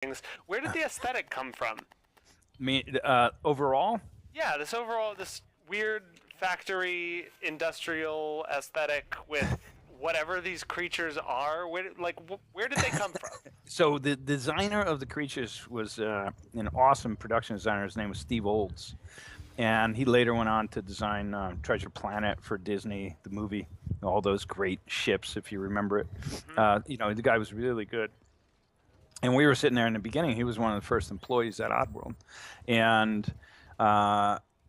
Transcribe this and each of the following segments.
things. Where did the aesthetic come from? I mean, overall, Yeah, this weird factory industrial aesthetic with whatever these creatures are. Where did they come from? so the designer of the creatures was an awesome production designer. His name was Steve Olds, and he later went on to design Treasure Planet for Disney, the movie, all those great ships, if you remember it. The guy was really good. And we were sitting there in the beginning. He was one of the first employees at Oddworld, and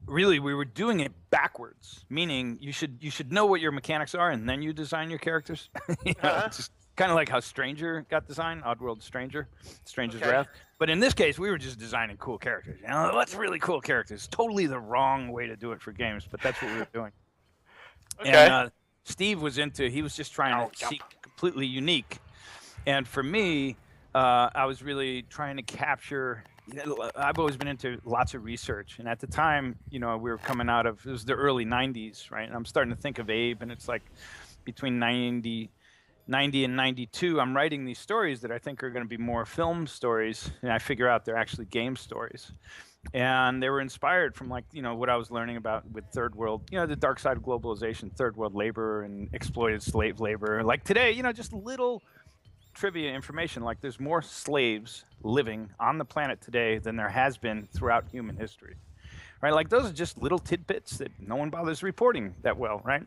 really we were doing it backwards. Meaning you should know what your mechanics are, and then you design your characters. Just kind of like how Stranger got designed, Oddworld Stranger's Wrath. But in this case, we were just designing cool characters. What's really cool characters? Totally the wrong way to do it for games, but that's what we were doing. And Steve was he was just trying to seek completely unique. And for me, I was really trying to capture. I've always been into lots of research, and at the time, we were coming out of, it was the early '90s, right? And I'm starting to think of Abe, and it's like between 90 and 92, I'm writing these stories that I think are going to be more film stories, and I figure out they're actually game stories. And they were inspired from what I was learning about with third world, the dark side of globalization, third world labor and exploited slave labor. Like today, just little trivia information, like there's more slaves living on the planet today than there has been throughout human history, right? Like those are just little tidbits that no one bothers reporting that well, right?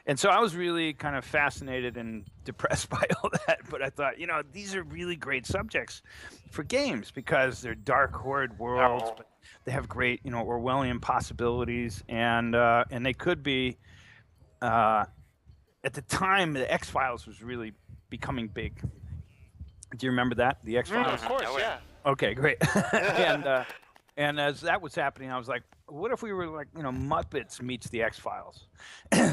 And so I was really kind of fascinated and depressed by all that, but I thought, these are really great subjects for games because they're dark, horrid worlds, but they have great, Orwellian possibilities, and they could be. At the time, the X-Files was really becoming big. Do you remember that? The X-Files? Of course, yeah. Okay, great. and as that was happening, I was like, what if we were like, Muppets meets the X-Files?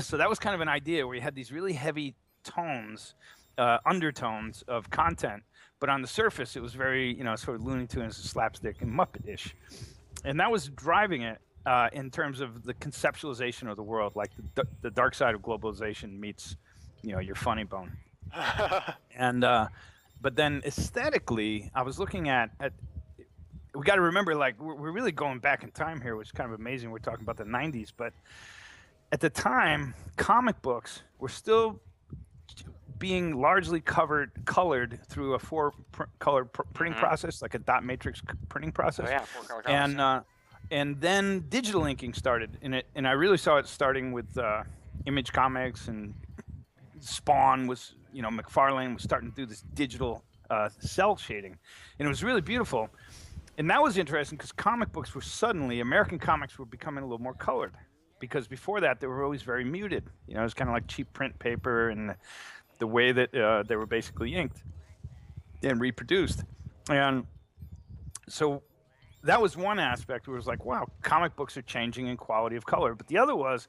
So that was kind of an idea where you had these really heavy tones, undertones of content, but on the surface it was very, sort of Looney Tunes, slapstick, and Muppet-ish. And that was driving it in terms of the conceptualization of the world, like the dark side of globalization meets, your funny bone. And but then aesthetically, I was looking at we got to remember, like, we're really going back in time here, which is kind of amazing. We're talking about the 90s, but at the time, comic books were still being largely colored through a four-color printing process, like a dot matrix printing process. Oh yeah, four-color colors. And then digital inking started in it, and I really saw it starting with Image Comics, and Spawn was, McFarlane was starting to do this digital cell shading, and it was really beautiful. And that was interesting because comic books were suddenly, American comics were becoming a little more colored, because before that they were always very muted. It was kind of like cheap print paper, and the way that they were basically inked and reproduced. And so that was one aspect where it was like, wow, comic books are changing in quality of color. But the other was,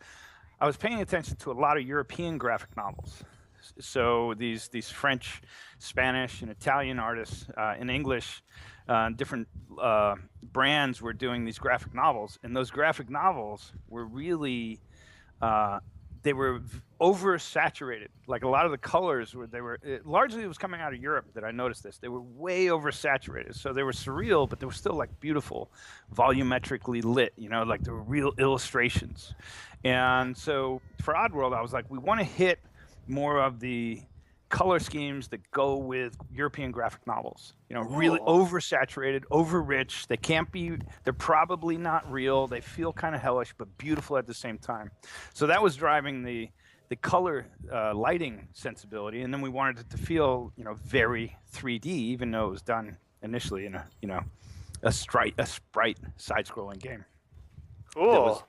I was paying attention to a lot of European graphic novels. So these French, Spanish, and Italian artists in English, different brands were doing these graphic novels, and those graphic novels were really they were oversaturated. Like a lot of the colors largely it was coming out of Europe that I noticed this. They were way oversaturated. So they were surreal, but they were still like beautiful, volumetrically lit, like they were real illustrations. And so for Oddworld, I was like, we want to hit more of the color schemes that go with European graphic novels. Really oversaturated, over-rich. They're probably not real. They feel kind of hellish, but beautiful at the same time. So that was driving the color lighting sensibility. And then we wanted it to feel, very 3D, even though it was done initially in a sprite side-scrolling game. Cool.